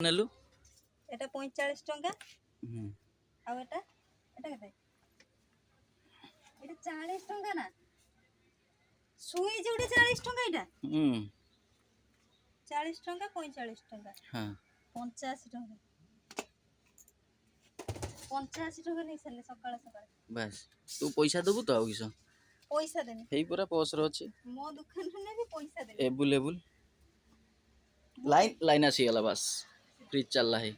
ନେଲୁ এটা 45 ଟଙ୍କା ହୁଁ ଆଉ এটা କେତେ এটা 40 ଟଙ୍କା ନା ସୁଇ ଯୋଉଟା 40 ଟଙ୍କା এটা ହୁଁ 40 ଟଙ୍କା 45 ଟଙ୍କା ହଁ 85 ଟଙ୍କା 85 ଟଙ୍କା ନେଇ ସାରିଲେ ସକାଳେ ସକାଳେ ବାସ୍ ତୁ ପଇସା ଦବୁ ତ ଆଉ କିସ ପଇସା ଦେନି ହେଇ ପୁରା ପସରେ ଅଛି ମୋ ଦୋକାନରୁ ନେବି ପଇସା ଦେବି एबुलेबुल लाइन आसीगला बस फ्रिज चलला है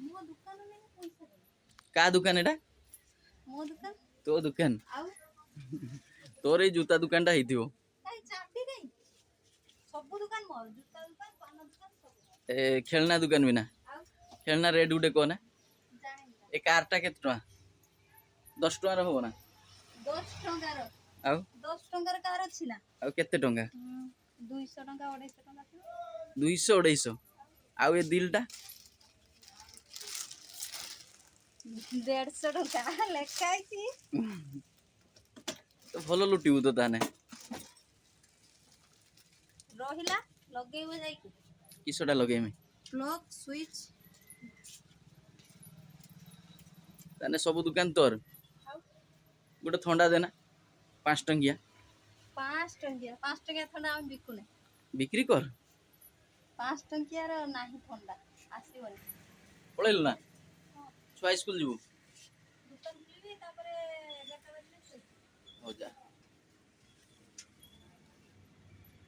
ମୋ ଦୋକାନରୁ ନେବି ପଇସା ଦେବି का दुकान एटा ମୋ ଦୋକାନ तो दुकान ଆଉ तोर ए जूता दुकान टा हेतियो କାଇଁ ଚାବି କାଇଁ ସବୁ ଦୋକାନ ମୋର ଜୁତା ଦୋକାନ ପାନ ଦୋକାନ ସବୁ ए खेलना दुकान भी ना ଆଉ खेलना रेड गुटे कोना ଜାଣିନି ए कार टा केते टका 10 टका हो ना 10 ଟଙ୍କାର ଆଉ 10 ଟଙ୍କାର କାର ଅଛି ନା ଆଉ କେତେ ଟଙ୍କା 200 ଟଙ୍କା 250 ଟଙ୍କା ଥିବ 200 250 ଆଉ ए दिल टा 150 ଟଙ୍କା ଲେଖା ହେଇଛି तो भलो लुटिबु तो ताने ରହିଲା ଲଗେଇବ ଯାଇକି किसोटा लगेमी ପ୍ଲଗ ସୁଇଚ ताने सब दुकान तोर ଆଉ गोटे थंडा देना 5 टंकिया 5 ଟଙ୍କିଆ ଥଣ୍ଡା ଆମେ ବିକୁନେ बिक्री कर 5 ଟଙ୍କିଆର ନାହିଁ ଥଣ୍ଡା ଆସିବନି पळेलु ना छुआ स्कूल जीवु ଦୋକାନ ଖୋଲିବି ତାପରେ 11ଟା ବାଜିଲେ ଶୋଇବି हो जा